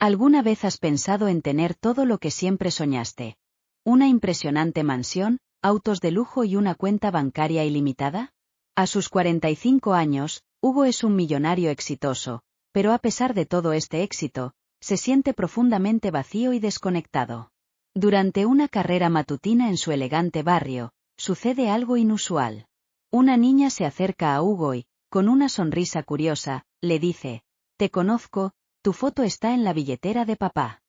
¿Alguna vez has pensado en tener todo lo que siempre soñaste? ¿Una impresionante mansión, autos de lujo y una cuenta bancaria ilimitada? A sus 45 años, Hugo es un millonario exitoso, pero a pesar de todo este éxito, se siente profundamente vacío y desconectado. Durante una carrera matutina en su elegante barrio, sucede algo inusual. Una niña se acerca a Hugo y, con una sonrisa curiosa, le dice: «Te conozco, tu foto está en la billetera de papá».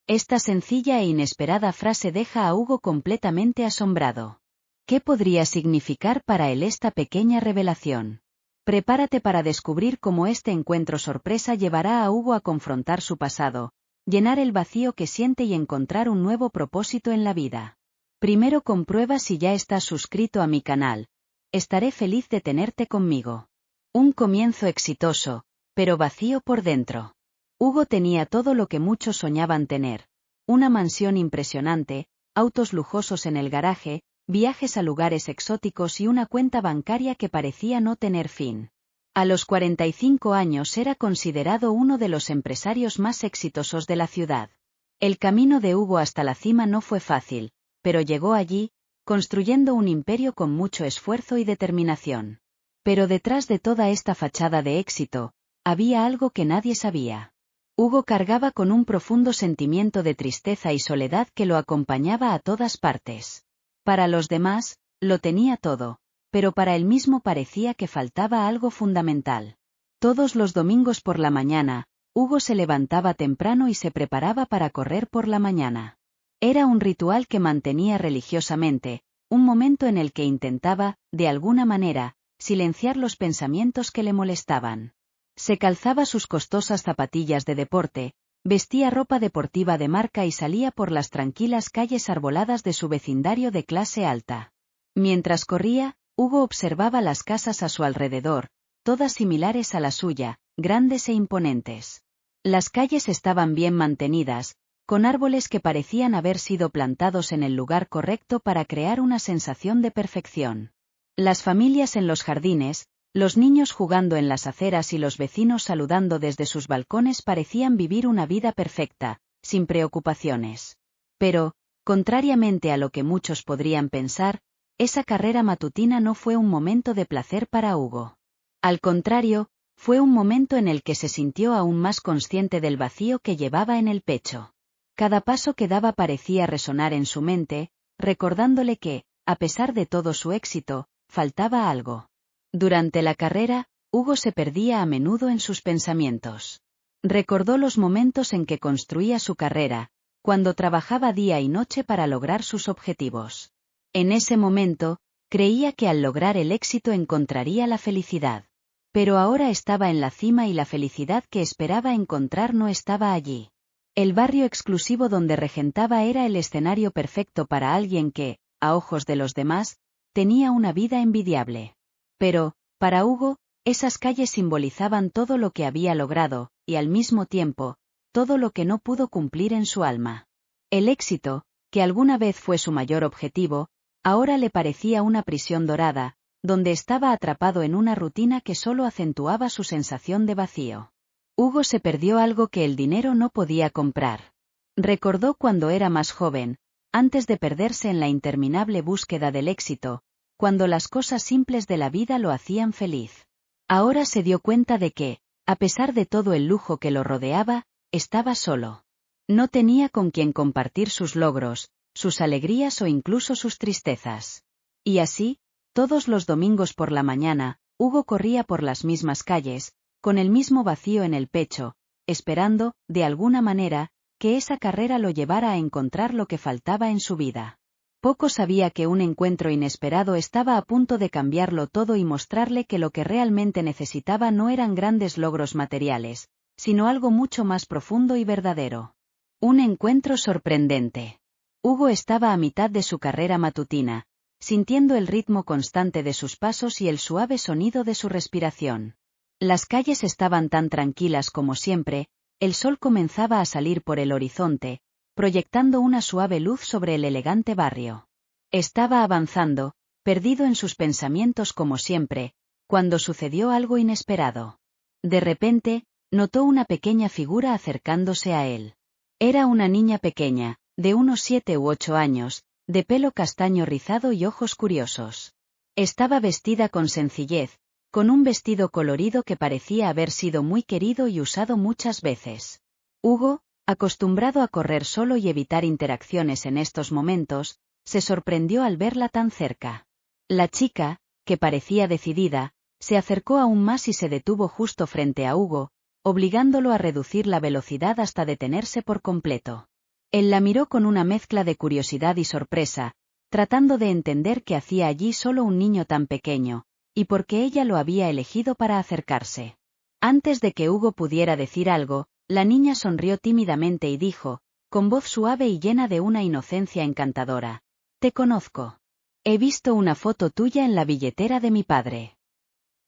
Esta sencilla e inesperada frase deja a Hugo completamente asombrado. ¿Qué podría significar para él esta pequeña revelación? Prepárate para descubrir cómo este encuentro sorpresa llevará a Hugo a confrontar su pasado, llenar el vacío que siente y encontrar un nuevo propósito en la vida. Primero comprueba si ya estás suscrito a mi canal. Estaré feliz de tenerte conmigo. Un comienzo exitoso, pero vacío por dentro. Hugo tenía todo lo que muchos soñaban tener: una mansión impresionante, autos lujosos en el garaje, viajes a lugares exóticos y una cuenta bancaria que parecía no tener fin. A los 45 años era considerado uno de los empresarios más exitosos de la ciudad. El camino de Hugo hasta la cima no fue fácil, pero llegó allí, construyendo un imperio con mucho esfuerzo y determinación. Pero detrás de toda esta fachada de éxito, había algo que nadie sabía. Hugo cargaba con un profundo sentimiento de tristeza y soledad que lo acompañaba a todas partes. Para los demás, lo tenía todo, pero para él mismo parecía que faltaba algo fundamental. Todos los domingos por la mañana, Hugo se levantaba temprano y se preparaba para correr por la mañana. Era un ritual que mantenía religiosamente, un momento en el que intentaba, de alguna manera, silenciar los pensamientos que le molestaban. Se calzaba sus costosas zapatillas de deporte, vestía ropa deportiva de marca y salía por las tranquilas calles arboladas de su vecindario de clase alta. Mientras corría, Hugo observaba las casas a su alrededor, todas similares a la suya, grandes e imponentes. Las calles estaban bien mantenidas, con árboles que parecían haber sido plantados en el lugar correcto para crear una sensación de perfección. Las familias en los jardines, los niños jugando en las aceras y los vecinos saludando desde sus balcones parecían vivir una vida perfecta, sin preocupaciones. Pero, contrariamente a lo que muchos podrían pensar, esa carrera matutina no fue un momento de placer para Hugo. Al contrario, fue un momento en el que se sintió aún más consciente del vacío que llevaba en el pecho. Cada paso que daba parecía resonar en su mente, recordándole que, a pesar de todo su éxito, faltaba algo. Durante la carrera, Hugo se perdía a menudo en sus pensamientos. Recordó los momentos en que construía su carrera, cuando trabajaba día y noche para lograr sus objetivos. En ese momento, creía que al lograr el éxito encontraría la felicidad. Pero ahora estaba en la cima y la felicidad que esperaba encontrar no estaba allí. El barrio exclusivo donde regentaba era el escenario perfecto para alguien que, a ojos de los demás, tenía una vida envidiable. Pero, para Hugo, esas calles simbolizaban todo lo que había logrado, y al mismo tiempo, todo lo que no pudo cumplir en su alma. El éxito, que alguna vez fue su mayor objetivo, ahora le parecía una prisión dorada, donde estaba atrapado en una rutina que solo acentuaba su sensación de vacío. Hugo se perdió algo que el dinero no podía comprar. Recordó cuando era más joven, antes de perderse en la interminable búsqueda del éxito, cuando las cosas simples de la vida lo hacían feliz. Ahora se dio cuenta de que, a pesar de todo el lujo que lo rodeaba, estaba solo. No tenía con quien compartir sus logros, sus alegrías o incluso sus tristezas. Y así, todos los domingos por la mañana, Hugo corría por las mismas calles, con el mismo vacío en el pecho, esperando, de alguna manera, que esa carrera lo llevara a encontrar lo que faltaba en su vida. Poco sabía que un encuentro inesperado estaba a punto de cambiarlo todo y mostrarle que lo que realmente necesitaba no eran grandes logros materiales, sino algo mucho más profundo y verdadero. Un encuentro sorprendente. Hugo estaba a mitad de su carrera matutina, sintiendo el ritmo constante de sus pasos y el suave sonido de su respiración. Las calles estaban tan tranquilas como siempre, el sol comenzaba a salir por el horizonte, proyectando una suave luz sobre el elegante barrio. Estaba avanzando, perdido en sus pensamientos como siempre, cuando sucedió algo inesperado. De repente, notó una pequeña figura acercándose a él. Era una niña pequeña, de unos 7 u 8 años, de pelo castaño rizado y ojos curiosos. Estaba vestida con sencillez, con un vestido colorido que parecía haber sido muy querido y usado muchas veces. Hugo, acostumbrado a correr solo y evitar interacciones en estos momentos, se sorprendió al verla tan cerca. La chica, que parecía decidida, se acercó aún más y se detuvo justo frente a Hugo, obligándolo a reducir la velocidad hasta detenerse por completo. Él la miró con una mezcla de curiosidad y sorpresa, tratando de entender qué hacía allí solo un niño tan pequeño, y por qué ella lo había elegido para acercarse. Antes de que Hugo pudiera decir algo, la niña sonrió tímidamente y dijo, con voz suave y llena de una inocencia encantadora: «Te conozco. He visto una foto tuya en la billetera de mi padre».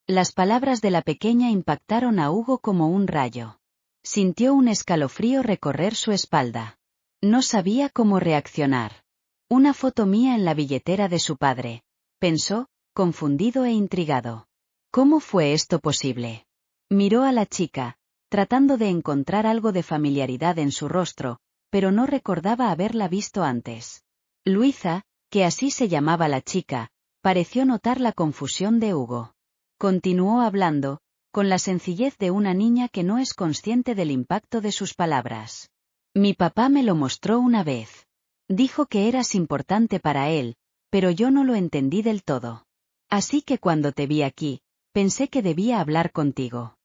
Las palabras de la pequeña impactaron a Hugo como un rayo. Sintió un escalofrío recorrer su espalda. No sabía cómo reaccionar. Una foto mía en la billetera de su padre, pensó, confundido e intrigado. ¿Cómo fue esto posible? Miró a la chica, tratando de encontrar algo de familiaridad en su rostro, pero no recordaba haberla visto antes. Luisa, que así se llamaba la chica, pareció notar la confusión de Hugo. Continuó hablando, con la sencillez de una niña que no es consciente del impacto de sus palabras. Mi papá me lo mostró una vez. Dijo que eras importante para él, pero yo no lo entendí del todo. Así que cuando te vi aquí, pensé que debía hablar contigo.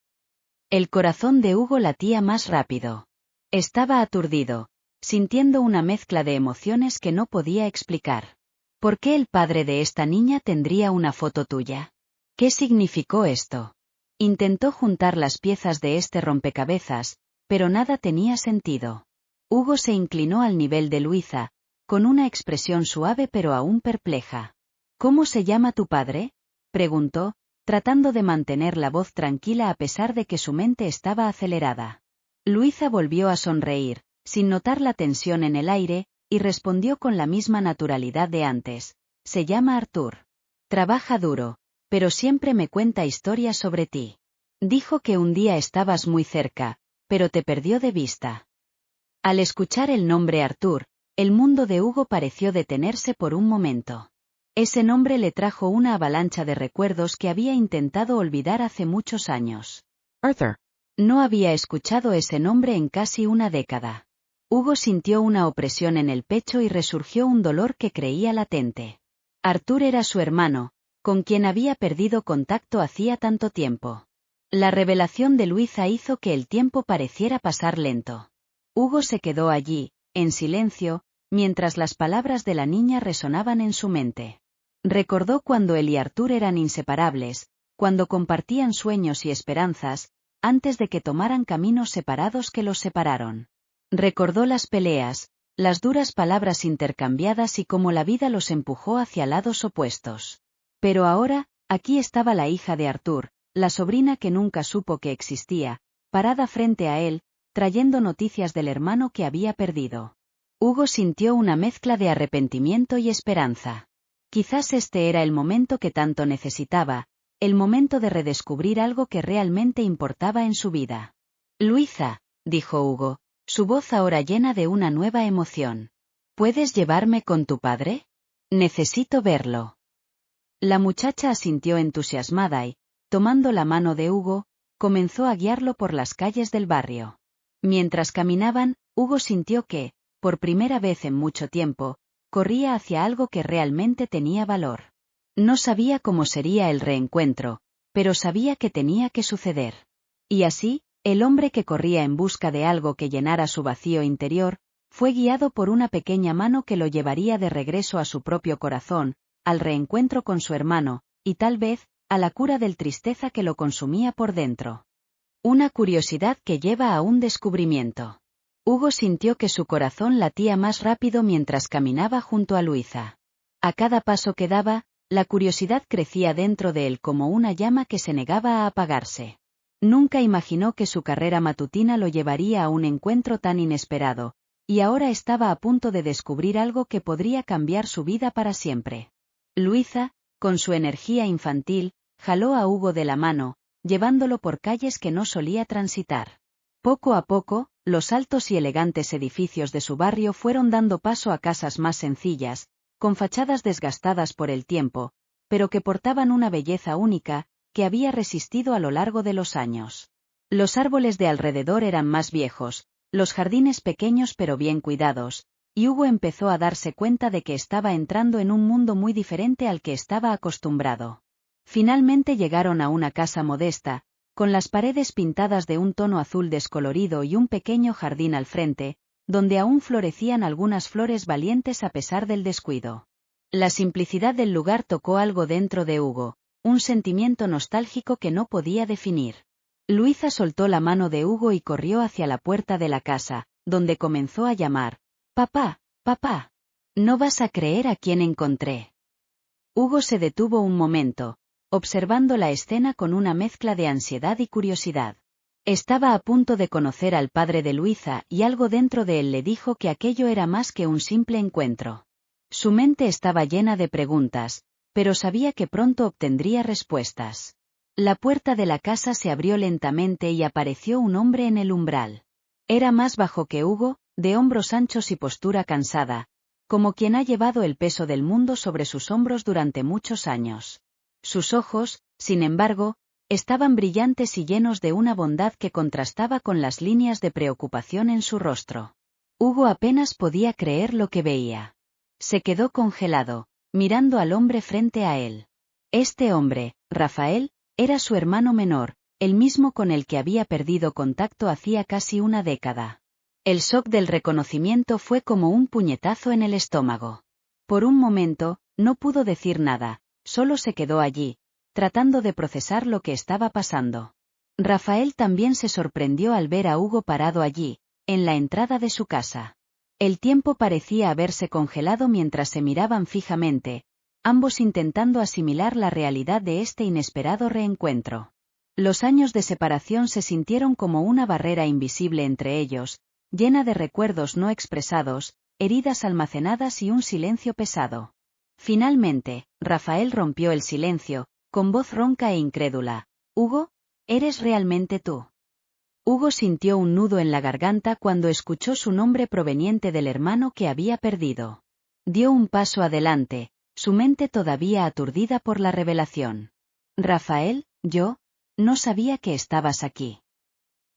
El corazón de Hugo latía más rápido. Estaba aturdido, sintiendo una mezcla de emociones que no podía explicar. ¿Por qué el padre de esta niña tendría una foto tuya? ¿Qué significó esto? Intentó juntar las piezas de este rompecabezas, pero nada tenía sentido. Hugo se inclinó al nivel de Luisa, con una expresión suave pero aún perpleja. ¿Cómo se llama tu padre?, preguntó, tratando de mantener la voz tranquila a pesar de que su mente estaba acelerada. Luisa volvió a sonreír, sin notar la tensión en el aire, y respondió con la misma naturalidad de antes. Se llama Artur. Trabaja duro, pero siempre me cuenta historias sobre ti. Dijo que un día estabas muy cerca, pero te perdió de vista. Al escuchar el nombre Artur, el mundo de Hugo pareció detenerse por un momento. Ese nombre le trajo una avalancha de recuerdos que había intentado olvidar hace muchos años. Arthur. No había escuchado ese nombre en casi una década. Hugo sintió una opresión en el pecho y resurgió un dolor que creía latente. Artur era su hermano, con quien había perdido contacto hacía tanto tiempo. La revelación de Luisa hizo que el tiempo pareciera pasar lento. Hugo se quedó allí, en silencio, mientras las palabras de la niña resonaban en su mente. Recordó cuando él y Artur eran inseparables, cuando compartían sueños y esperanzas, antes de que tomaran caminos separados que los separaron. Recordó las peleas, las duras palabras intercambiadas y cómo la vida los empujó hacia lados opuestos. Pero ahora, aquí estaba la hija de Artur, la sobrina que nunca supo que existía, parada frente a él, trayendo noticias del hermano que había perdido. Hugo sintió una mezcla de arrepentimiento y esperanza. Quizás este era el momento que tanto necesitaba, el momento de redescubrir algo que realmente importaba en su vida. Luisa, dijo Hugo, su voz ahora llena de una nueva emoción. ¿Puedes llevarme con tu padre? Necesito verlo. La muchacha asintió entusiasmada y, tomando la mano de Hugo, comenzó a guiarlo por las calles del barrio. Mientras caminaban, Hugo sintió que, por primera vez en mucho tiempo, corría hacia algo que realmente tenía valor. No sabía cómo sería el reencuentro, pero sabía que tenía que suceder. Y así, el hombre que corría en busca de algo que llenara su vacío interior, fue guiado por una pequeña mano que lo llevaría de regreso a su propio corazón, al reencuentro con su hermano, y tal vez, a la cura del tristeza que lo consumía por dentro. Una curiosidad que lleva a un descubrimiento. Hugo sintió que su corazón latía más rápido mientras caminaba junto a Luisa. A cada paso que daba, la curiosidad crecía dentro de él como una llama que se negaba a apagarse. Nunca imaginó que su carrera matutina lo llevaría a un encuentro tan inesperado, y ahora estaba a punto de descubrir algo que podría cambiar su vida para siempre. Luisa, con su energía infantil, jaló a Hugo de la mano, llevándolo por calles que no solía transitar. Poco a poco, los altos y elegantes edificios de su barrio fueron dando paso a casas más sencillas, con fachadas desgastadas por el tiempo, pero que portaban una belleza única, que había resistido a lo largo de los años. Los árboles de alrededor eran más viejos, los jardines pequeños pero bien cuidados, y Hugo empezó a darse cuenta de que estaba entrando en un mundo muy diferente al que estaba acostumbrado. Finalmente llegaron a una casa modesta, con las paredes pintadas de un tono azul descolorido y un pequeño jardín al frente, donde aún florecían algunas flores valientes a pesar del descuido. La simplicidad del lugar tocó algo dentro de Hugo, un sentimiento nostálgico que no podía definir. Luisa soltó la mano de Hugo y corrió hacia la puerta de la casa, donde comenzó a llamar: «Papá, papá. No vas a creer a quién encontré». Hugo se detuvo un momento, observando la escena con una mezcla de ansiedad y curiosidad. Estaba a punto de conocer al padre de Luisa y algo dentro de él le dijo que aquello era más que un simple encuentro. Su mente estaba llena de preguntas, pero sabía que pronto obtendría respuestas. La puerta de la casa se abrió lentamente y apareció un hombre en el umbral. Era más bajo que Hugo, de hombros anchos y postura cansada, como quien ha llevado el peso del mundo sobre sus hombros durante muchos años. Sus ojos, sin embargo, estaban brillantes y llenos de una bondad que contrastaba con las líneas de preocupación en su rostro. Hugo apenas podía creer lo que veía. Se quedó congelado, mirando al hombre frente a él. Este hombre, Rafael, era su hermano menor, el mismo con el que había perdido contacto hacía casi una década. El shock del reconocimiento fue como un puñetazo en el estómago. Por un momento, no pudo decir nada, solo se quedó allí, tratando de procesar lo que estaba pasando. Rafael también se sorprendió al ver a Hugo parado allí, en la entrada de su casa. El tiempo parecía haberse congelado mientras se miraban fijamente, ambos intentando asimilar la realidad de este inesperado reencuentro. Los años de separación se sintieron como una barrera invisible entre ellos, llena de recuerdos no expresados, heridas almacenadas y un silencio pesado. Finalmente, Rafael rompió el silencio, con voz ronca e incrédula: «Hugo, ¿eres realmente tú?». Hugo sintió un nudo en la garganta cuando escuchó su nombre proveniente del hermano que había perdido. Dio un paso adelante, su mente todavía aturdida por la revelación. «Rafael, no sabía que estabas aquí».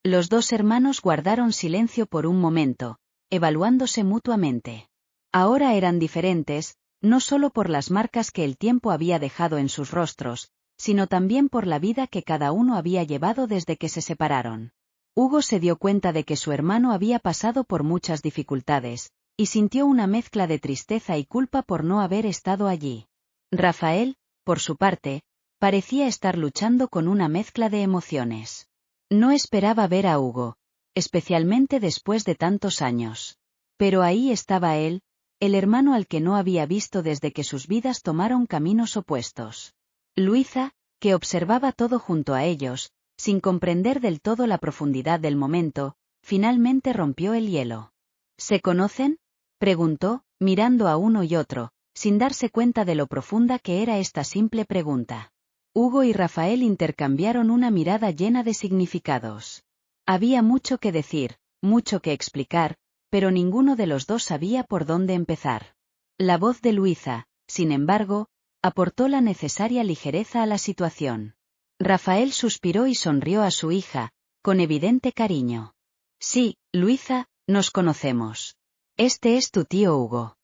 Los dos hermanos guardaron silencio por un momento, evaluándose mutuamente. Ahora eran diferentes, no solo por las marcas que el tiempo había dejado en sus rostros, sino también por la vida que cada uno había llevado desde que se separaron. Hugo se dio cuenta de que su hermano había pasado por muchas dificultades, y sintió una mezcla de tristeza y culpa por no haber estado allí. Rafael, por su parte, parecía estar luchando con una mezcla de emociones. No esperaba ver a Hugo, especialmente después de tantos años. Pero ahí estaba él, el hermano al que no había visto desde que sus vidas tomaron caminos opuestos. Luisa, que observaba todo junto a ellos, sin comprender del todo la profundidad del momento, finalmente rompió el hielo. ¿Se conocen?, preguntó, mirando a uno y otro, sin darse cuenta de lo profunda que era esta simple pregunta. Hugo y Rafael intercambiaron una mirada llena de significados. Había mucho que decir, mucho que explicar, pero ninguno de los dos sabía por dónde empezar. La voz de Luisa, sin embargo, aportó la necesaria ligereza a la situación. Rafael suspiró y sonrió a su hija, con evidente cariño. «Sí, Luisa, nos conocemos. Este es tu tío Hugo».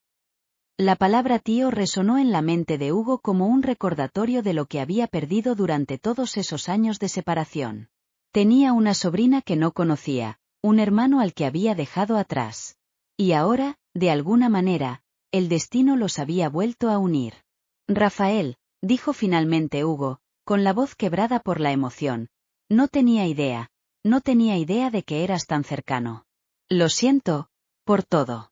La palabra tío resonó en la mente de Hugo como un recordatorio de lo que había perdido durante todos esos años de separación. Tenía una sobrina que no conocía, un hermano al que había dejado atrás. Y ahora, de alguna manera, el destino los había vuelto a unir. «Rafael», dijo finalmente Hugo, con la voz quebrada por la emoción, no tenía idea de que eras tan cercano. «Lo siento, por todo».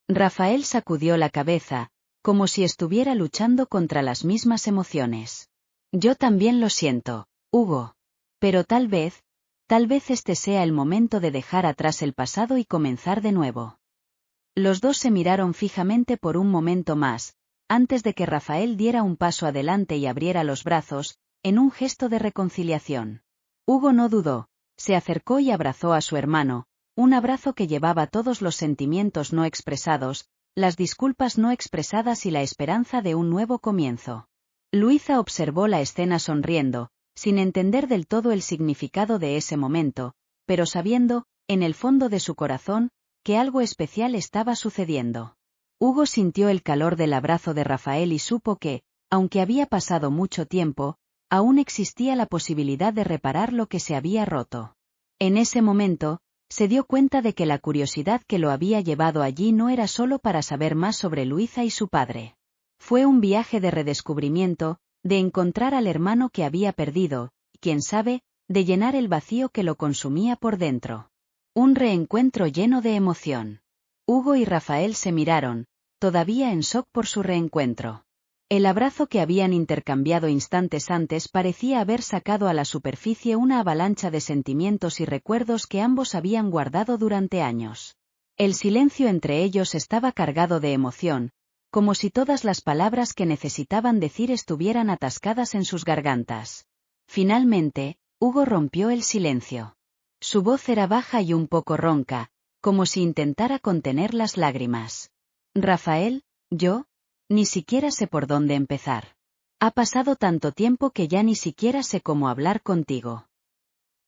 Rafael sacudió la cabeza, como si estuviera luchando contra las mismas emociones. «Yo también lo siento, Hugo. Pero tal vez este sea el momento de dejar atrás el pasado y comenzar de nuevo». Los dos se miraron fijamente por un momento más, antes de que Rafael diera un paso adelante y abriera los brazos, en un gesto de reconciliación. Hugo no dudó, se acercó y abrazó a su hermano, un abrazo que llevaba todos los sentimientos no expresados, las disculpas no expresadas y la esperanza de un nuevo comienzo. Luisa observó la escena sonriendo, sin entender del todo el significado de ese momento, pero sabiendo, en el fondo de su corazón, que algo especial estaba sucediendo. Hugo sintió el calor del abrazo de Rafael y supo que, aunque había pasado mucho tiempo, aún existía la posibilidad de reparar lo que se había roto. En ese momento, se dio cuenta de que la curiosidad que lo había llevado allí no era solo para saber más sobre Luisa y su padre. Fue un viaje de redescubrimiento, de encontrar al hermano que había perdido, y quién sabe, de llenar el vacío que lo consumía por dentro. Un reencuentro lleno de emoción. Hugo y Rafael se miraron, todavía en shock por su reencuentro. El abrazo que habían intercambiado instantes antes parecía haber sacado a la superficie una avalancha de sentimientos y recuerdos que ambos habían guardado durante años. El silencio entre ellos estaba cargado de emoción, como si todas las palabras que necesitaban decir estuvieran atascadas en sus gargantas. Finalmente, Hugo rompió el silencio. Su voz era baja y un poco ronca, como si intentara contener las lágrimas. Rafael, yo, ni siquiera sé por dónde empezar. Ha pasado tanto tiempo que ya ni siquiera sé cómo hablar contigo.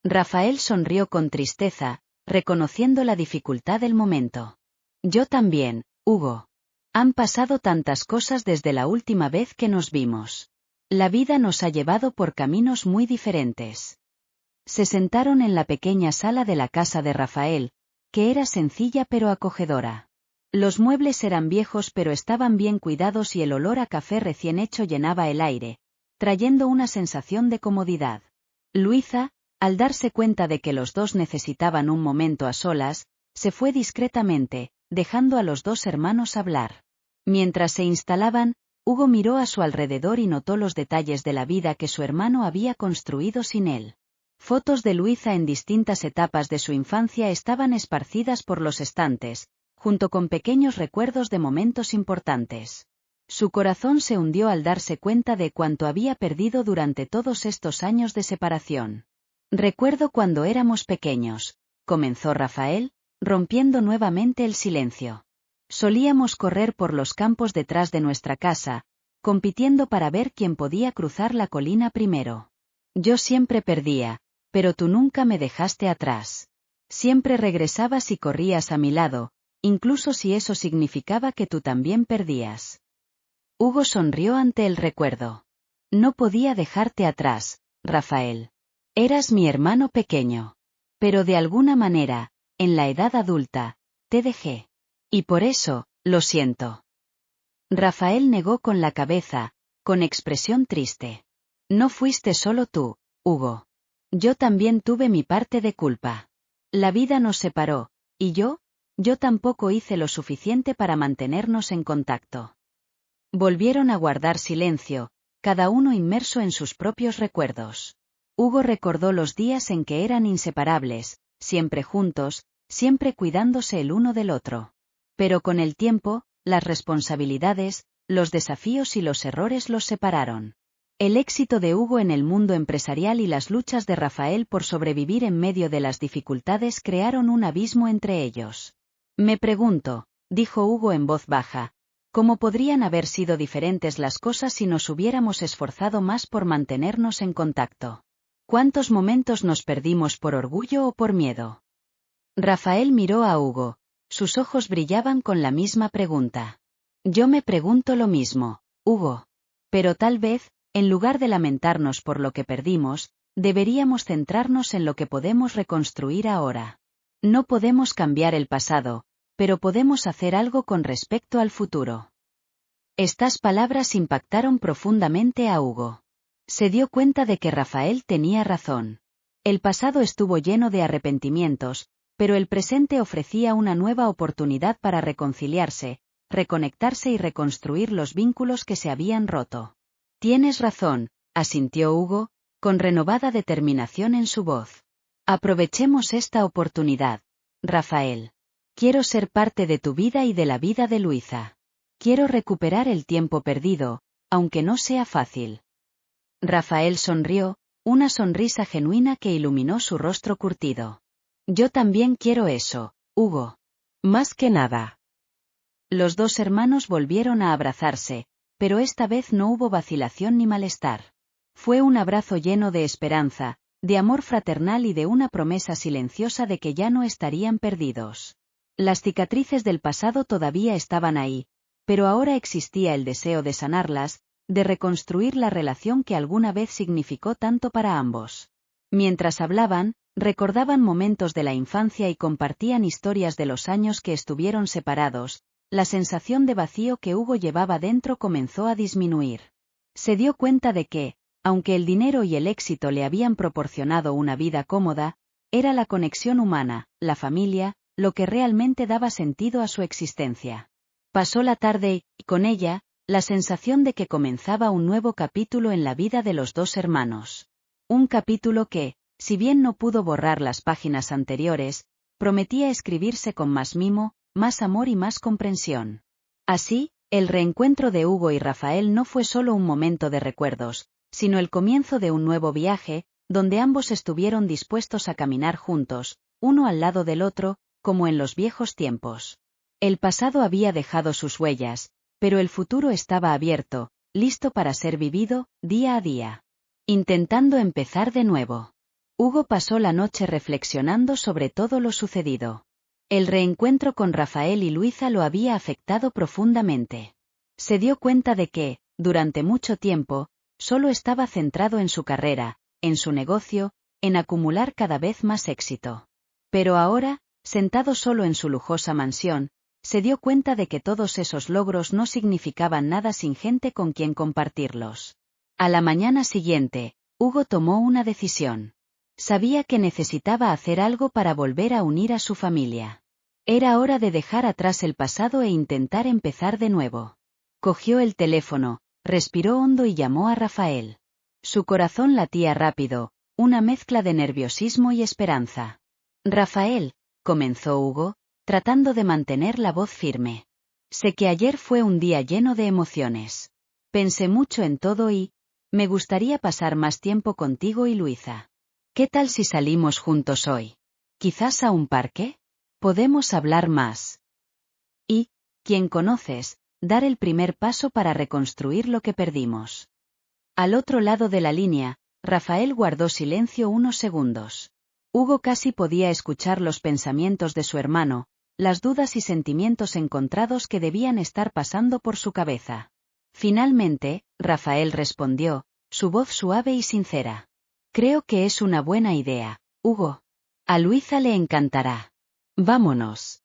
Rafael sonrió con tristeza, reconociendo la dificultad del momento. Yo también, Hugo. Han pasado tantas cosas desde la última vez que nos vimos. La vida nos ha llevado por caminos muy diferentes. Se sentaron en la pequeña sala de la casa de Rafael, que era sencilla pero acogedora. Los muebles eran viejos pero estaban bien cuidados y el olor a café recién hecho llenaba el aire, trayendo una sensación de comodidad. Luisa, al darse cuenta de que los dos necesitaban un momento a solas, se fue discretamente, dejando a los dos hermanos hablar. Mientras se instalaban, Hugo miró a su alrededor y notó los detalles de la vida que su hermano había construido sin él. Fotos de Luisa en distintas etapas de su infancia estaban esparcidas por los estantes, junto con pequeños recuerdos de momentos importantes. Su corazón se hundió al darse cuenta de cuánto había perdido durante todos estos años de separación. Recuerdo cuando éramos pequeños, comenzó Rafael, rompiendo nuevamente el silencio. Solíamos correr por los campos detrás de nuestra casa, compitiendo para ver quién podía cruzar la colina primero. Yo siempre perdía, pero tú nunca me dejaste atrás. Siempre regresabas y corrías a mi lado, incluso si eso significaba que tú también perdías. Hugo sonrió ante el recuerdo. No podía dejarte atrás, Rafael. Eras mi hermano pequeño. Pero de alguna manera, en la edad adulta, te dejé. Y por eso, lo siento. Rafael negó con la cabeza, con expresión triste. No fuiste solo tú, Hugo. Yo también tuve mi parte de culpa. La vida nos separó, y yo tampoco hice lo suficiente para mantenernos en contacto. Volvieron a guardar silencio, cada uno inmerso en sus propios recuerdos. Hugo recordó los días en que eran inseparables, siempre juntos, siempre cuidándose el uno del otro. Pero con el tiempo, las responsabilidades, los desafíos y los errores los separaron. El éxito de Hugo en el mundo empresarial y las luchas de Rafael por sobrevivir en medio de las dificultades crearon un abismo entre ellos. Me pregunto, dijo Hugo en voz baja, ¿cómo podrían haber sido diferentes las cosas si nos hubiéramos esforzado más por mantenernos en contacto? ¿Cuántos momentos nos perdimos por orgullo o por miedo? Rafael miró a Hugo, sus ojos brillaban con la misma pregunta. Yo me pregunto lo mismo, Hugo. Pero tal vez, en lugar de lamentarnos por lo que perdimos, deberíamos centrarnos en lo que podemos reconstruir ahora. No podemos cambiar el pasado, pero podemos hacer algo con respecto al futuro. Estas palabras impactaron profundamente a Hugo. Se dio cuenta de que Rafael tenía razón. El pasado estuvo lleno de arrepentimientos, pero el presente ofrecía una nueva oportunidad para reconciliarse, reconectarse y reconstruir los vínculos que se habían roto. Tienes razón, asintió Hugo, con renovada determinación en su voz. Aprovechemos esta oportunidad, Rafael. Quiero ser parte de tu vida y de la vida de Luisa. Quiero recuperar el tiempo perdido, aunque no sea fácil. Rafael sonrió, Una sonrisa genuina que iluminó su rostro curtido. Yo también quiero eso, Hugo. Más que nada. Los dos hermanos volvieron a abrazarse, pero esta vez no hubo vacilación ni malestar. Fue un abrazo lleno de esperanza, de amor fraternal y de una promesa silenciosa de que ya no estarían perdidos. Las cicatrices del pasado todavía estaban ahí, pero ahora existía el deseo de sanarlas, de reconstruir la relación que alguna vez significó tanto para ambos. Mientras hablaban, recordaban momentos de la infancia y compartían historias de los años que estuvieron separados. La sensación de vacío que Hugo llevaba dentro comenzó a disminuir. Se dio cuenta de que, aunque el dinero y el éxito le habían proporcionado una vida cómoda, era la conexión humana, la familia, lo que realmente daba sentido a su existencia. Pasó la tarde y, con ella, la sensación de que comenzaba un nuevo capítulo en la vida de los dos hermanos. Un capítulo que, si bien no pudo borrar las páginas anteriores, prometía escribirse con más mimo, más amor y más comprensión. Así, el reencuentro de Hugo y Rafael no fue solo un momento de recuerdos, sino el comienzo de un nuevo viaje, donde ambos estuvieron dispuestos a caminar juntos, uno al lado del otro, como en los viejos tiempos. El pasado había dejado sus huellas, pero el futuro estaba abierto, listo para ser vivido, día a día. Intentando empezar de nuevo. Hugo pasó la noche reflexionando sobre todo lo sucedido. El reencuentro con Rafael y Luisa lo había afectado profundamente. Se dio cuenta de que, durante mucho tiempo, solo estaba centrado en su carrera, en su negocio, en acumular cada vez más éxito. Pero ahora, sentado solo en su lujosa mansión, se dio cuenta de que todos esos logros no significaban nada sin gente con quien compartirlos. A la mañana siguiente, Hugo tomó una decisión. Sabía que necesitaba hacer algo para volver a unir a su familia. Era hora de dejar atrás el pasado e intentar empezar de nuevo. Cogió el teléfono, respiró hondo y llamó a Rafael. Su corazón latía rápido, una mezcla de nerviosismo y esperanza. Rafael, comenzó Hugo, tratando de mantener la voz firme. Sé que ayer fue un día lleno de emociones. Pensé mucho en todo y, me gustaría pasar más tiempo contigo y Luisa. ¿Qué tal si salimos juntos hoy? ¿Quizás a un parque? Podemos hablar más. Y, ¿quién conoces?, dar el primer paso para reconstruir lo que perdimos. Al otro lado de la línea, Rafael guardó silencio unos segundos. Hugo casi podía escuchar los pensamientos de su hermano, las dudas y sentimientos encontrados que debían estar pasando por su cabeza. Finalmente, Rafael respondió, su voz suave y sincera. Creo que es una buena idea, Hugo. A Luisa le encantará. Vámonos.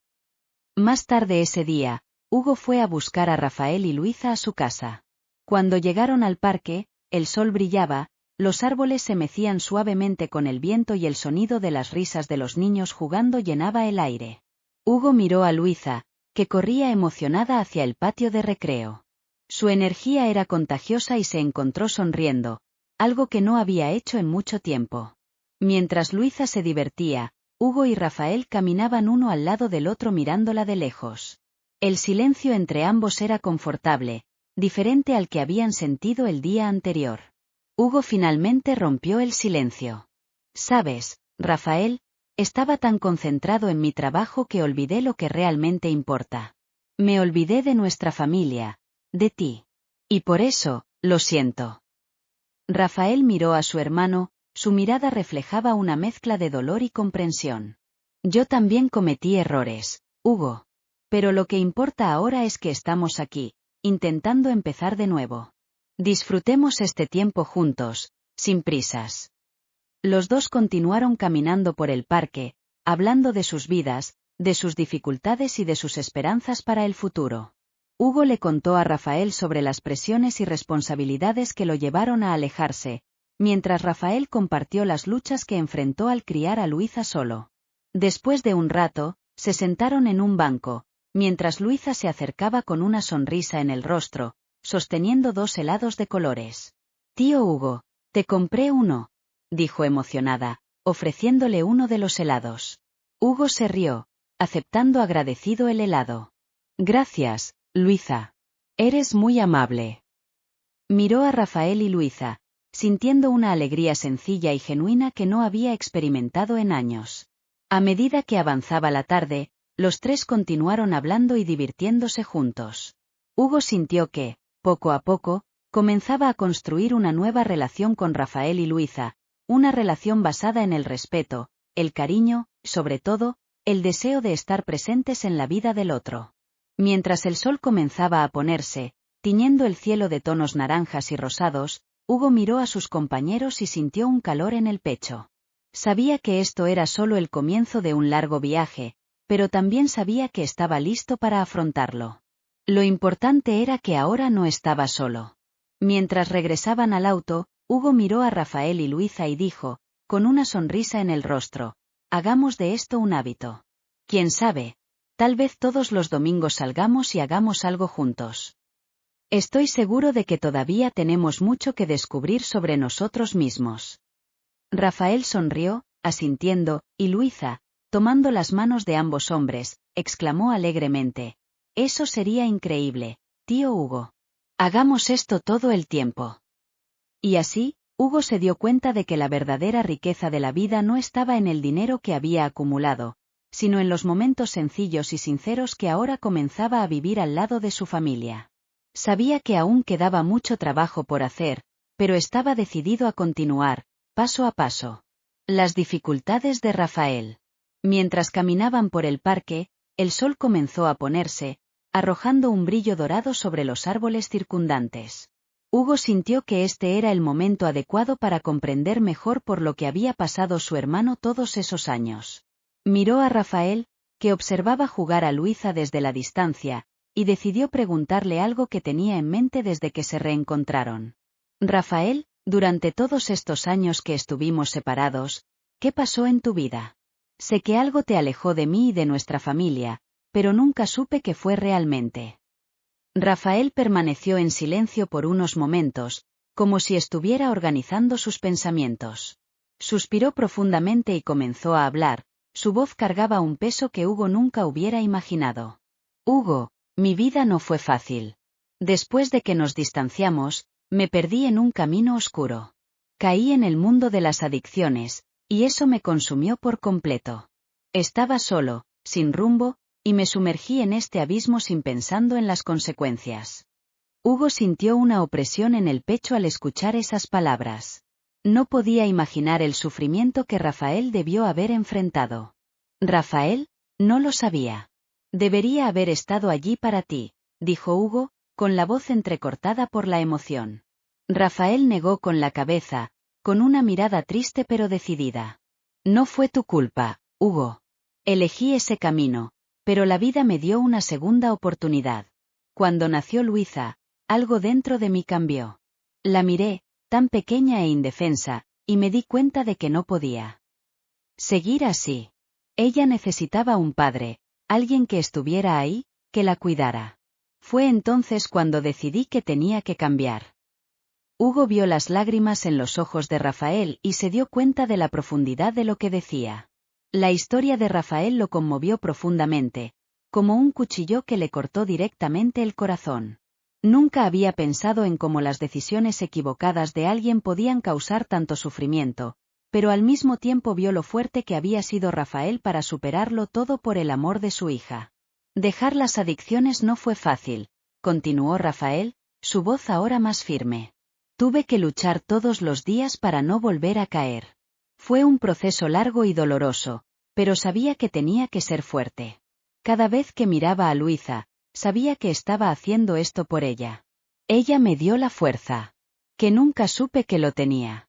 Más tarde ese día, Hugo fue a buscar a Rafael y Luisa a su casa. Cuando llegaron al parque, el sol brillaba, los árboles se mecían suavemente con el viento y el sonido de las risas de los niños jugando llenaba el aire. Hugo miró a Luisa, que corría emocionada hacia el patio de recreo. Su energía era contagiosa y se encontró sonriendo, algo que no había hecho en mucho tiempo. Mientras Luisa se divertía, Hugo y Rafael caminaban uno al lado del otro mirándola de lejos. El silencio entre ambos era confortable, diferente al que habían sentido el día anterior. Hugo finalmente rompió el silencio. ¿Sabes, Rafael? Estaba tan concentrado en mi trabajo que olvidé lo que realmente importa. Me olvidé de nuestra familia, de ti. Y por eso, lo siento. Rafael miró a su hermano, su mirada reflejaba una mezcla de dolor y comprensión. Yo también cometí errores, Hugo. Pero lo que importa ahora es que estamos aquí, intentando empezar de nuevo. Disfrutemos este tiempo juntos, sin prisas. Los dos continuaron caminando por el parque, hablando de sus vidas, de sus dificultades y de sus esperanzas para el futuro. Hugo le contó a Rafael sobre las presiones y responsabilidades que lo llevaron a alejarse, mientras Rafael compartió las luchas que enfrentó al criar a Luisa solo. Después de un rato, se sentaron en un banco, mientras Luisa se acercaba con una sonrisa en el rostro, sosteniendo 2 helados de colores. Tío Hugo, te compré uno, dijo emocionada, ofreciéndole uno de los helados. Hugo se rió, aceptando agradecido el helado. Gracias, Luisa. Eres muy amable. Miró a Rafael y Luisa, sintiendo una alegría sencilla y genuina que no había experimentado en años. A medida que avanzaba la tarde, los tres continuaron hablando y divirtiéndose juntos. Hugo sintió que, poco a poco, comenzaba a construir una nueva relación con Rafael y Luisa, una relación basada en el respeto, el cariño, sobre todo, el deseo de estar presentes en la vida del otro. Mientras el sol comenzaba a ponerse, tiñendo el cielo de tonos naranjas y rosados, Hugo miró a sus compañeros y sintió un calor en el pecho. Sabía que esto era solo el comienzo de un largo viaje, pero también sabía que estaba listo para afrontarlo. Lo importante era que ahora no estaba solo. Mientras regresaban al auto, Hugo miró a Rafael y Luisa y dijo, con una sonrisa en el rostro, hagamos de esto un hábito. ¿Quién sabe? Tal vez todos los domingos salgamos y hagamos algo juntos. Estoy seguro de que todavía tenemos mucho que descubrir sobre nosotros mismos. Rafael sonrió, asintiendo, y Luisa, tomando las manos de ambos hombres, exclamó alegremente. Eso sería increíble, tío Hugo. Hagamos esto todo el tiempo. Y así, Hugo se dio cuenta de que la verdadera riqueza de la vida no estaba en el dinero que había acumulado, sino en los momentos sencillos y sinceros que ahora comenzaba a vivir al lado de su familia. Sabía que aún quedaba mucho trabajo por hacer, pero estaba decidido a continuar, paso a paso. Las dificultades de Rafael. Mientras caminaban por el parque, el sol comenzó a ponerse, arrojando un brillo dorado sobre los árboles circundantes. Hugo sintió que este era el momento adecuado para comprender mejor por lo que había pasado su hermano todos esos años. Miró a Rafael, que observaba jugar a Luisa desde la distancia, y decidió preguntarle algo que tenía en mente desde que se reencontraron. Rafael, durante todos estos años que estuvimos separados, ¿qué pasó en tu vida? Sé que algo te alejó de mí y de nuestra familia, pero nunca supe qué fue realmente. Rafael permaneció en silencio por unos momentos, como si estuviera organizando sus pensamientos. Suspiró profundamente y comenzó a hablar, su voz cargaba un peso que Hugo nunca hubiera imaginado. Hugo, mi vida no fue fácil. Después de que nos distanciamos, me perdí en un camino oscuro. Caí en el mundo de las adicciones, y eso me consumió por completo. Estaba solo, sin rumbo, y me sumergí en este abismo sin pensando en las consecuencias. Hugo sintió una opresión en el pecho al escuchar esas palabras. No podía imaginar el sufrimiento que Rafael debió haber enfrentado. Rafael, no lo sabía. Debería haber estado allí para ti, dijo Hugo, con la voz entrecortada por la emoción. Rafael negó con la cabeza, con una mirada triste pero decidida. No fue tu culpa, Hugo. Elegí ese camino, pero la vida me dio una segunda oportunidad. Cuando nació Luisa, algo dentro de mí cambió. La miré, tan pequeña e indefensa, y me di cuenta de que no podía seguir así. Ella necesitaba un padre, alguien que estuviera ahí, que la cuidara. Fue entonces cuando decidí que tenía que cambiar. Hugo vio las lágrimas en los ojos de Rafael y se dio cuenta de la profundidad de lo que decía. La historia de Rafael lo conmovió profundamente, como un cuchillo que le cortó directamente el corazón. Nunca había pensado en cómo las decisiones equivocadas de alguien podían causar tanto sufrimiento, pero al mismo tiempo vio lo fuerte que había sido Rafael para superarlo todo por el amor de su hija. Dejar las adicciones no fue fácil, continuó Rafael, su voz ahora más firme. Tuve que luchar todos los días para no volver a caer. Fue un proceso largo y doloroso, pero sabía que tenía que ser fuerte. Cada vez que miraba a Luisa, sabía que estaba haciendo esto por ella. Ella me dio la fuerza, que nunca supe que lo tenía.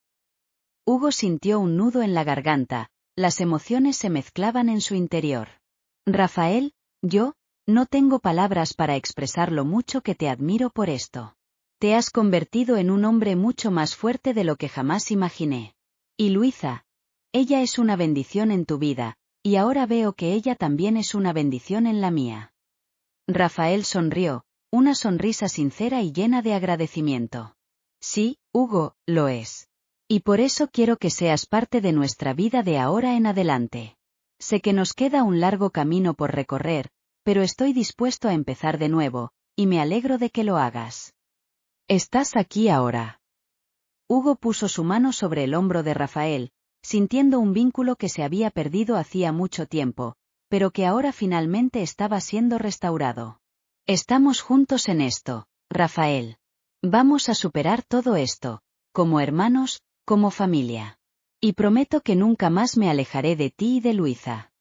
Hugo sintió un nudo en la garganta, las emociones se mezclaban en su interior. Rafael, yo, no tengo palabras para expresar lo mucho que te admiro por esto. Te has convertido en un hombre mucho más fuerte de lo que jamás imaginé. Y Luisa, ella es una bendición en tu vida, y ahora veo que ella también es una bendición en la mía. Rafael sonrió, una sonrisa sincera y llena de agradecimiento. Sí, Hugo, lo es. Y por eso quiero que seas parte de nuestra vida de ahora en adelante. Sé que nos queda un largo camino por recorrer, pero estoy dispuesto a empezar de nuevo, y me alegro de que lo hagas. Estás aquí ahora. Hugo puso su mano sobre el hombro de Rafael, sintiendo un vínculo que se había perdido hacía mucho tiempo, pero que ahora finalmente estaba siendo restaurado. Estamos juntos en esto, Rafael. Vamos a superar todo esto, como hermanos, como familia. Y prometo que nunca más me alejaré de ti y de Luisa.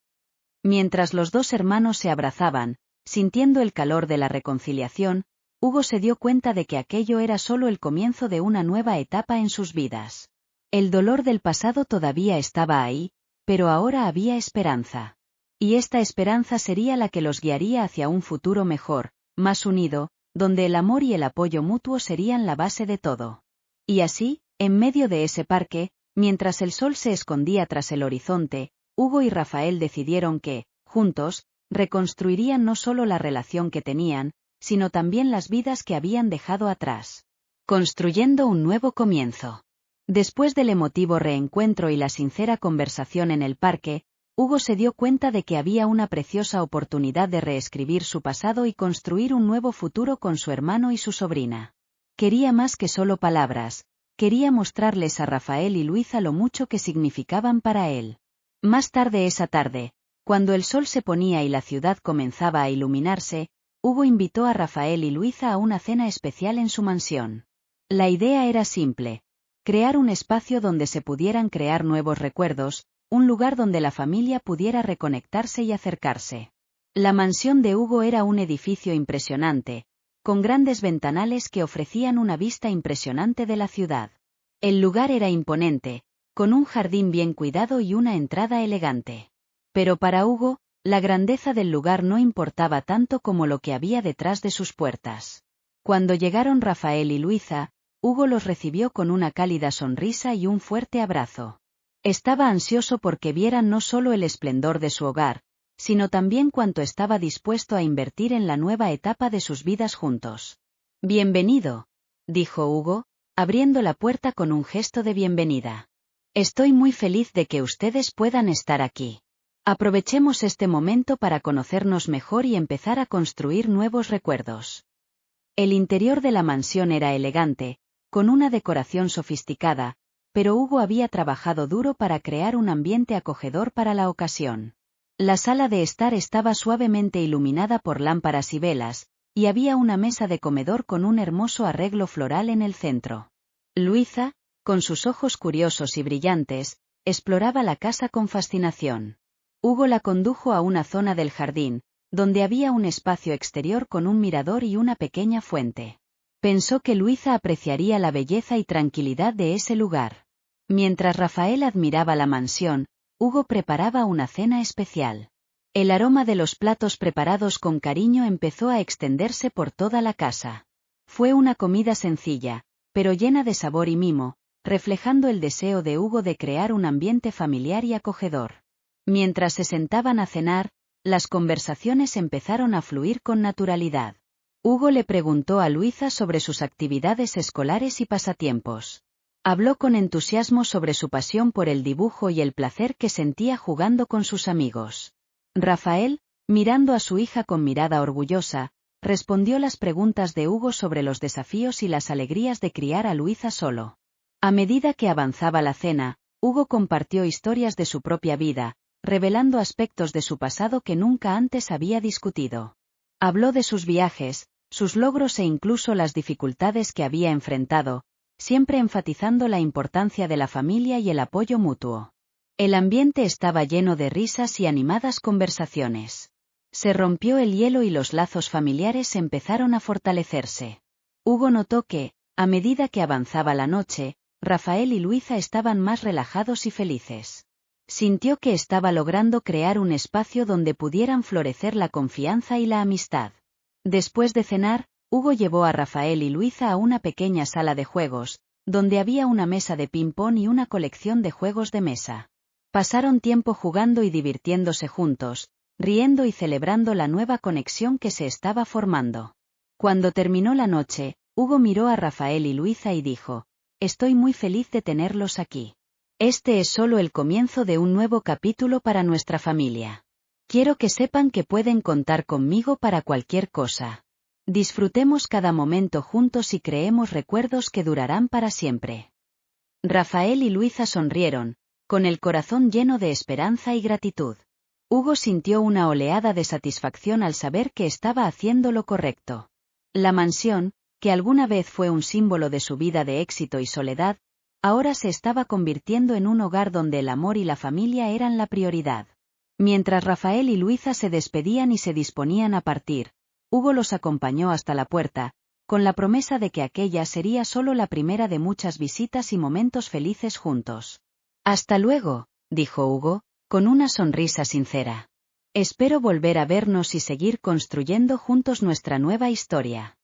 Mientras los dos hermanos se abrazaban, sintiendo el calor de la reconciliación, Hugo se dio cuenta de que aquello era solo el comienzo de una nueva etapa en sus vidas. El dolor del pasado todavía estaba ahí, pero ahora había esperanza. Y esta esperanza sería la que los guiaría hacia un futuro mejor, más unido, donde el amor y el apoyo mutuo serían la base de todo. Y así, en medio de ese parque, mientras el sol se escondía tras el horizonte, Hugo y Rafael decidieron que, juntos, reconstruirían no solo la relación que tenían, sino también las vidas que habían dejado atrás. Construyendo un nuevo comienzo. Después del emotivo reencuentro y la sincera conversación en el parque, Hugo se dio cuenta de que había una preciosa oportunidad de reescribir su pasado y construir un nuevo futuro con su hermano y su sobrina. Quería más que solo palabras, quería mostrarles a Rafael y Luisa lo mucho que significaban para él. Más tarde esa tarde, cuando el sol se ponía y la ciudad comenzaba a iluminarse, Hugo invitó a Rafael y Luisa a una cena especial en su mansión. La idea era simple: crear un espacio donde se pudieran crear nuevos recuerdos, un lugar donde la familia pudiera reconectarse y acercarse. La mansión de Hugo era un edificio impresionante, con grandes ventanales que ofrecían una vista impresionante de la ciudad. El lugar era imponente, con un jardín bien cuidado y una entrada elegante. Pero para Hugo, la grandeza del lugar no importaba tanto como lo que había detrás de sus puertas. Cuando llegaron Rafael y Luisa, Hugo los recibió con una cálida sonrisa y un fuerte abrazo. Estaba ansioso porque vieran no solo el esplendor de su hogar, sino también cuánto estaba dispuesto a invertir en la nueva etapa de sus vidas juntos. «Bienvenido», dijo Hugo, abriendo la puerta con un gesto de bienvenida. «Estoy muy feliz de que ustedes puedan estar aquí. Aprovechemos este momento para conocernos mejor y empezar a construir nuevos recuerdos». El interior de la mansión era elegante, con una decoración sofisticada, pero Hugo había trabajado duro para crear un ambiente acogedor para la ocasión. La sala de estar estaba suavemente iluminada por lámparas y velas, y había una mesa de comedor con un hermoso arreglo floral en el centro. Luisa, con sus ojos curiosos y brillantes, exploraba la casa con fascinación. Hugo la condujo a una zona del jardín, donde había un espacio exterior con un mirador y una pequeña fuente. Pensó que Luisa apreciaría la belleza y tranquilidad de ese lugar. Mientras Rafael admiraba la mansión, Hugo preparaba una cena especial. El aroma de los platos preparados con cariño empezó a extenderse por toda la casa. Fue una comida sencilla, pero llena de sabor y mimo, reflejando el deseo de Hugo de crear un ambiente familiar y acogedor. Mientras se sentaban a cenar, las conversaciones empezaron a fluir con naturalidad. Hugo le preguntó a Luisa sobre sus actividades escolares y pasatiempos. Habló con entusiasmo sobre su pasión por el dibujo y el placer que sentía jugando con sus amigos. Rafael, mirando a su hija con mirada orgullosa, respondió las preguntas de Hugo sobre los desafíos y las alegrías de criar a Luisa solo. A medida que avanzaba la cena, Hugo compartió historias de su propia vida, revelando aspectos de su pasado que nunca antes había discutido. Habló de sus viajes, sus logros e incluso las dificultades que había enfrentado, siempre enfatizando la importancia de la familia y el apoyo mutuo. El ambiente estaba lleno de risas y animadas conversaciones. Se rompió el hielo y los lazos familiares empezaron a fortalecerse. Hugo notó que, a medida que avanzaba la noche, Rafael y Luisa estaban más relajados y felices. Sintió que estaba logrando crear un espacio donde pudieran florecer la confianza y la amistad. Después de cenar, Hugo llevó a Rafael y Luisa a una pequeña sala de juegos, donde había una mesa de ping-pong y una colección de juegos de mesa. Pasaron tiempo jugando y divirtiéndose juntos, riendo y celebrando la nueva conexión que se estaba formando. Cuando terminó la noche, Hugo miró a Rafael y Luisa y dijo: «Estoy muy feliz de tenerlos aquí. Este es solo el comienzo de un nuevo capítulo para nuestra familia. Quiero que sepan que pueden contar conmigo para cualquier cosa. Disfrutemos cada momento juntos y creemos recuerdos que durarán para siempre». Rafael y Luisa sonrieron, con el corazón lleno de esperanza y gratitud. Hugo sintió una oleada de satisfacción al saber que estaba haciendo lo correcto. La mansión, que alguna vez fue un símbolo de su vida de éxito y soledad, ahora se estaba convirtiendo en un hogar donde el amor y la familia eran la prioridad. Mientras Rafael y Luisa se despedían y se disponían a partir, Hugo los acompañó hasta la puerta, con la promesa de que aquella sería solo la primera de muchas visitas y momentos felices juntos. «Hasta luego», dijo Hugo, con una sonrisa sincera. «Espero volver a vernos y seguir construyendo juntos nuestra nueva historia».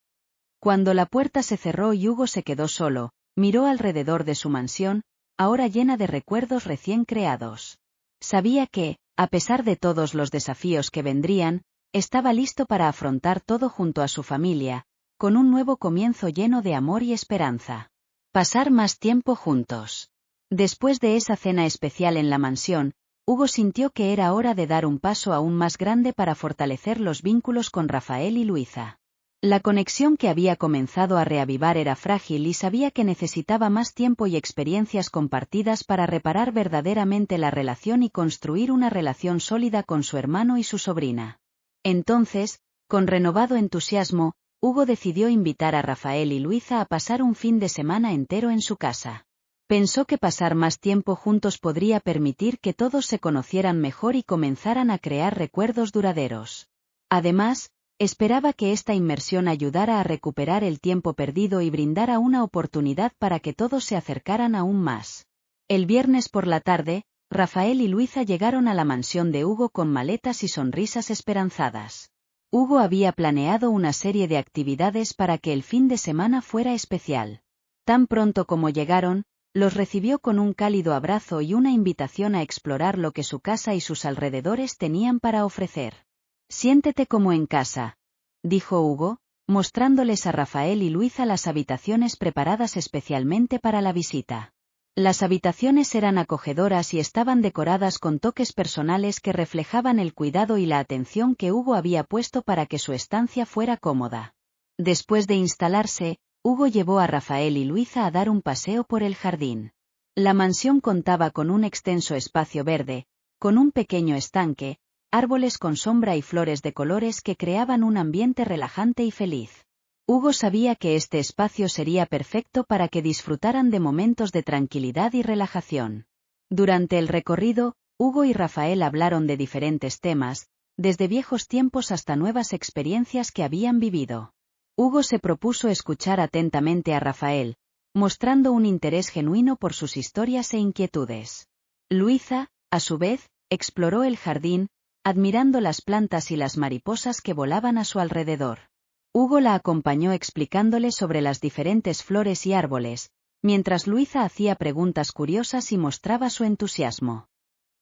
Cuando la puerta se cerró y Hugo se quedó solo, miró alrededor de su mansión, ahora llena de recuerdos recién creados. Sabía que, a pesar de todos los desafíos que vendrían, estaba listo para afrontar todo junto a su familia, con un nuevo comienzo lleno de amor y esperanza. Pasar más tiempo juntos. Después de esa cena especial en la mansión, Hugo sintió que era hora de dar un paso aún más grande para fortalecer los vínculos con Rafael y Luisa. La conexión que había comenzado a reavivar era frágil y sabía que necesitaba más tiempo y experiencias compartidas para reparar verdaderamente la relación y construir una relación sólida con su hermano y su sobrina. Entonces, con renovado entusiasmo, Hugo decidió invitar a Rafael y Luisa a pasar un fin de semana entero en su casa. Pensó que pasar más tiempo juntos podría permitir que todos se conocieran mejor y comenzaran a crear recuerdos duraderos. Además, esperaba que esta inmersión ayudara a recuperar el tiempo perdido y brindara una oportunidad para que todos se acercaran aún más. El viernes por la tarde, Rafael y Luisa llegaron a la mansión de Hugo con maletas y sonrisas esperanzadas. Hugo había planeado una serie de actividades para que el fin de semana fuera especial. Tan pronto como llegaron, los recibió con un cálido abrazo y una invitación a explorar lo que su casa y sus alrededores tenían para ofrecer. «Siéntete como en casa», dijo Hugo, mostrándoles a Rafael y Luisa las habitaciones preparadas especialmente para la visita. Las habitaciones eran acogedoras y estaban decoradas con toques personales que reflejaban el cuidado y la atención que Hugo había puesto para que su estancia fuera cómoda. Después de instalarse, Hugo llevó a Rafael y Luisa a dar un paseo por el jardín. La mansión contaba con un extenso espacio verde, con un pequeño estanque, árboles con sombra y flores de colores que creaban un ambiente relajante y feliz. Hugo sabía que este espacio sería perfecto para que disfrutaran de momentos de tranquilidad y relajación. Durante el recorrido, Hugo y Rafael hablaron de diferentes temas, desde viejos tiempos hasta nuevas experiencias que habían vivido. Hugo se propuso escuchar atentamente a Rafael, mostrando un interés genuino por sus historias e inquietudes. Luisa, a su vez, exploró el jardín, admirando las plantas y las mariposas que volaban a su alrededor. Hugo la acompañó explicándole sobre las diferentes flores y árboles, mientras Luisa hacía preguntas curiosas y mostraba su entusiasmo.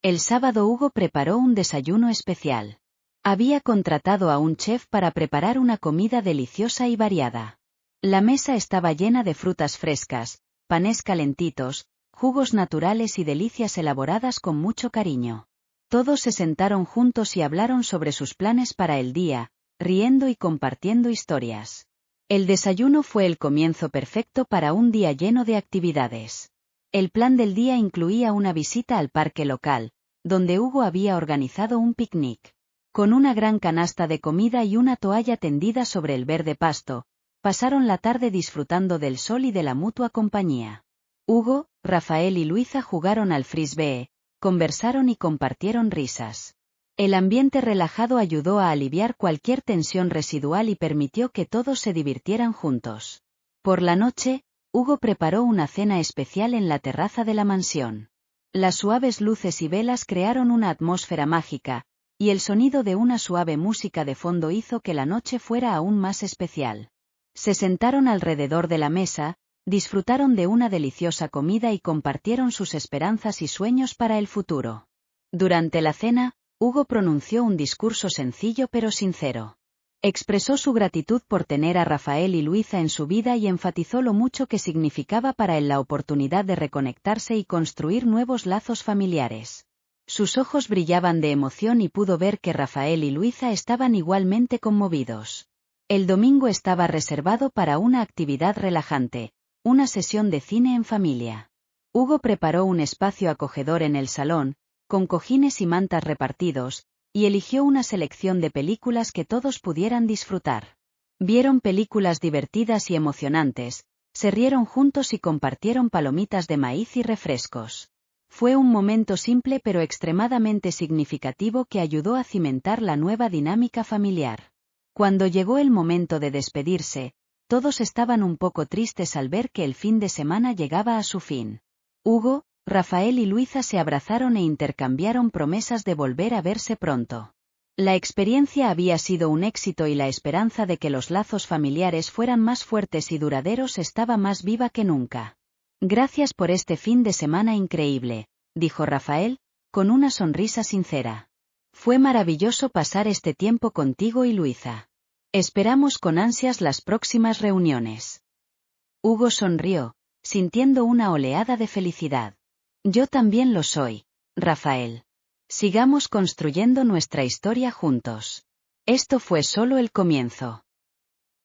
El sábado Hugo preparó un desayuno especial. Había contratado a un chef para preparar una comida deliciosa y variada. La mesa estaba llena de frutas frescas, panes calentitos, jugos naturales y delicias elaboradas con mucho cariño. Todos se sentaron juntos y hablaron sobre sus planes para el día, riendo y compartiendo historias. El desayuno fue el comienzo perfecto para un día lleno de actividades. El plan del día incluía una visita al parque local, donde Hugo había organizado un picnic. Con una gran canasta de comida y una toalla tendida sobre el verde pasto, pasaron la tarde disfrutando del sol y de la mutua compañía. Hugo, Rafael y Luisa jugaron al frisbee, conversaron y compartieron risas. El ambiente relajado ayudó a aliviar cualquier tensión residual y permitió que todos se divirtieran juntos. Por la noche, Hugo preparó una cena especial en la terraza de la mansión. Las suaves luces y velas crearon una atmósfera mágica, y el sonido de una suave música de fondo hizo que la noche fuera aún más especial. Se sentaron alrededor de la mesa, disfrutaron de una deliciosa comida y compartieron sus esperanzas y sueños para el futuro. Durante la cena, Hugo pronunció un discurso sencillo pero sincero. Expresó su gratitud por tener a Rafael y Luisa en su vida y enfatizó lo mucho que significaba para él la oportunidad de reconectarse y construir nuevos lazos familiares. Sus ojos brillaban de emoción y pudo ver que Rafael y Luisa estaban igualmente conmovidos. El domingo estaba reservado para una actividad relajante, una sesión de cine en familia. Hugo preparó un espacio acogedor en el salón, con cojines y mantas repartidos, y eligió una selección de películas que todos pudieran disfrutar. Vieron películas divertidas y emocionantes, se rieron juntos y compartieron palomitas de maíz y refrescos. Fue un momento simple pero extremadamente significativo que ayudó a cimentar la nueva dinámica familiar. Cuando llegó el momento de despedirse, todos estaban un poco tristes al ver que el fin de semana llegaba a su fin. Hugo, Rafael y Luisa se abrazaron e intercambiaron promesas de volver a verse pronto. La experiencia había sido un éxito y la esperanza de que los lazos familiares fueran más fuertes y duraderos estaba más viva que nunca. Gracias por este fin de semana increíble, dijo Rafael, con una sonrisa sincera. Fue maravilloso pasar este tiempo contigo y Luisa. Esperamos con ansias las próximas reuniones. Hugo sonrió, sintiendo una oleada de felicidad. Yo también lo soy, Rafael. Sigamos construyendo nuestra historia juntos. Esto fue solo el comienzo.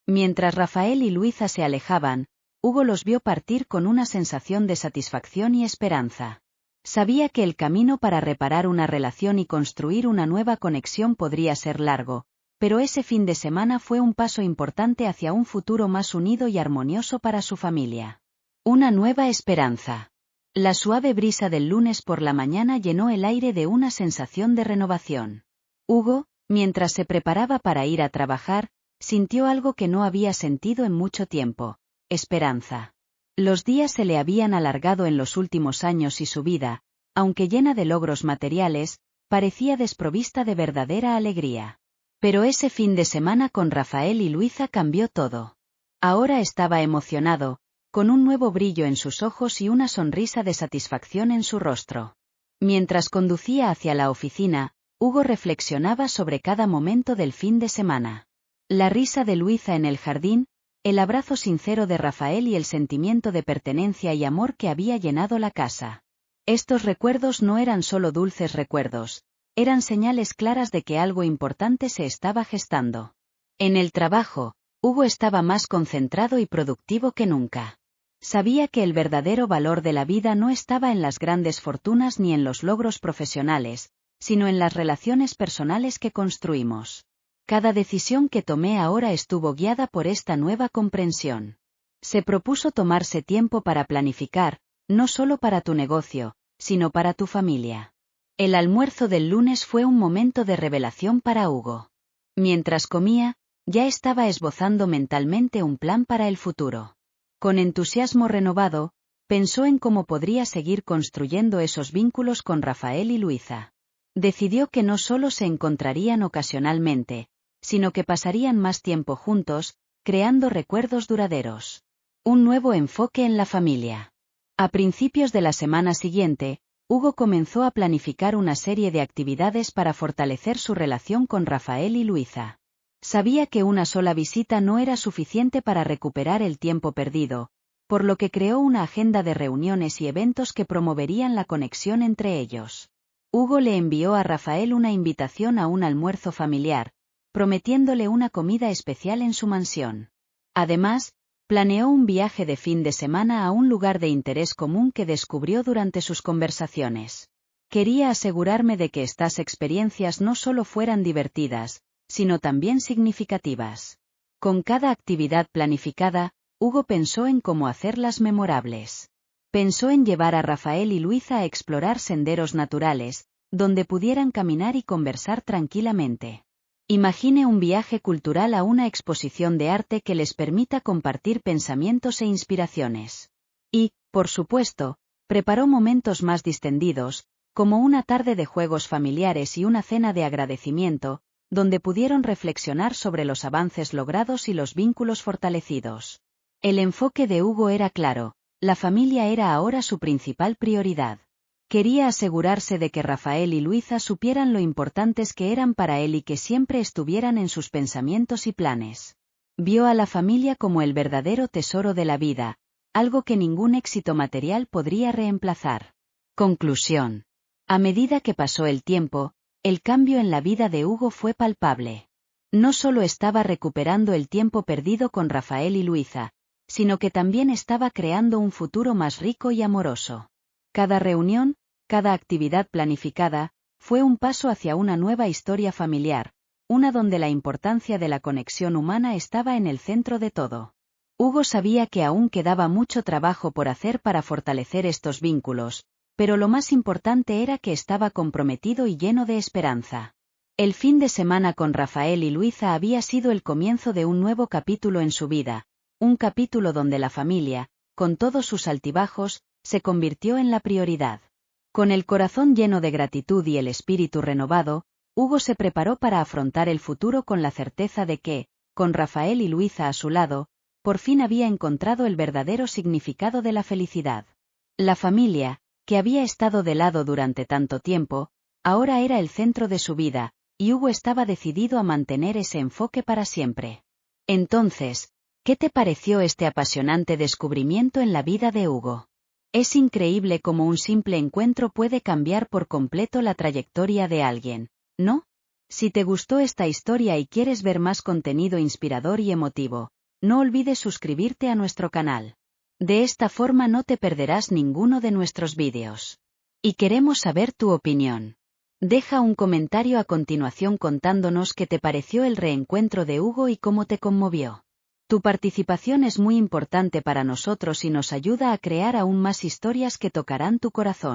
Mientras Rafael y Luisa se alejaban, Hugo los vio partir con una sensación de satisfacción y esperanza. Sabía que el camino para reparar una relación y construir una nueva conexión podría ser largo, pero ese fin de semana fue un paso importante hacia un futuro más unido y armonioso para su familia. Una nueva esperanza. La suave brisa del lunes por la mañana llenó el aire de una sensación de renovación. Hugo, mientras se preparaba para ir a trabajar, sintió algo que no había sentido en mucho tiempo: esperanza. Los días se le habían alargado en los últimos años y su vida, aunque llena de logros materiales, parecía desprovista de verdadera alegría. Pero ese fin de semana con Rafael y Luisa cambió todo. Ahora estaba emocionado, con un nuevo brillo en sus ojos y una sonrisa de satisfacción en su rostro. Mientras conducía hacia la oficina, Hugo reflexionaba sobre cada momento del fin de semana. La risa de Luisa en el jardín, el abrazo sincero de Rafael y el sentimiento de pertenencia y amor que había llenado la casa. Estos recuerdos no eran solo dulces recuerdos, eran señales claras de que algo importante se estaba gestando. En el trabajo, Hugo estaba más concentrado y productivo que nunca. Sabía que el verdadero valor de la vida no estaba en las grandes fortunas ni en los logros profesionales, sino en las relaciones personales que construimos. Cada decisión que tomé ahora estuvo guiada por esta nueva comprensión. Se propuso tomarse tiempo para planificar, no solo para tu negocio, sino para tu familia. El almuerzo del lunes fue un momento de revelación para Hugo. Mientras comía, ya estaba esbozando mentalmente un plan para el futuro. Con entusiasmo renovado, pensó en cómo podría seguir construyendo esos vínculos con Rafael y Luisa. Decidió que no solo se encontrarían ocasionalmente, sino que pasarían más tiempo juntos, creando recuerdos duraderos. Un nuevo enfoque en la familia. A principios de la semana siguiente, Hugo comenzó a planificar una serie de actividades para fortalecer su relación con Rafael y Luisa. Sabía que una sola visita no era suficiente para recuperar el tiempo perdido, por lo que creó una agenda de reuniones y eventos que promoverían la conexión entre ellos. Hugo le envió a Rafael una invitación a un almuerzo familiar, prometiéndole una comida especial en su mansión. Además, planeó un viaje de fin de semana a un lugar de interés común que descubrió durante sus conversaciones. Quería asegurarme de que estas experiencias no solo fueran divertidas, sino también significativas. Con cada actividad planificada, Hugo pensó en cómo hacerlas memorables. Pensó en llevar a Rafael y Luisa a explorar senderos naturales, donde pudieran caminar y conversar tranquilamente. Imagine un viaje cultural a una exposición de arte que les permita compartir pensamientos e inspiraciones. Y, por supuesto, preparó momentos más distendidos, como una tarde de juegos familiares y una cena de agradecimiento, donde pudieron reflexionar sobre los avances logrados y los vínculos fortalecidos. El enfoque de Hugo era claro: la familia era ahora su principal prioridad. Quería asegurarse de que Rafael y Luisa supieran lo importantes que eran para él y que siempre estuvieran en sus pensamientos y planes. Vio a la familia como el verdadero tesoro de la vida, algo que ningún éxito material podría reemplazar. Conclusión. A medida que pasó el tiempo, el cambio en la vida de Hugo fue palpable. No solo estaba recuperando el tiempo perdido con Rafael y Luisa, sino que también estaba creando un futuro más rico y amoroso. Cada reunión, cada actividad planificada, fue un paso hacia una nueva historia familiar, una donde la importancia de la conexión humana estaba en el centro de todo. Hugo sabía que aún quedaba mucho trabajo por hacer para fortalecer estos vínculos, pero lo más importante era que estaba comprometido y lleno de esperanza. El fin de semana con Rafael y Luisa había sido el comienzo de un nuevo capítulo en su vida, un capítulo donde la familia, con todos sus altibajos, se convirtió en la prioridad. Con el corazón lleno de gratitud y el espíritu renovado, Hugo se preparó para afrontar el futuro con la certeza de que, con Rafael y Luisa a su lado, por fin había encontrado el verdadero significado de la felicidad. La familia, que había estado de lado durante tanto tiempo, ahora era el centro de su vida, y Hugo estaba decidido a mantener ese enfoque para siempre. Entonces, ¿qué te pareció este apasionante descubrimiento en la vida de Hugo? Es increíble cómo un simple encuentro puede cambiar por completo la trayectoria de alguien, ¿no? Si te gustó esta historia y quieres ver más contenido inspirador y emotivo, no olvides suscribirte a nuestro canal. De esta forma no te perderás ninguno de nuestros vídeos. Y queremos saber tu opinión. Deja un comentario a continuación contándonos qué te pareció el reencuentro de Hugo y cómo te conmovió. Tu participación es muy importante para nosotros y nos ayuda a crear aún más historias que tocarán tu corazón.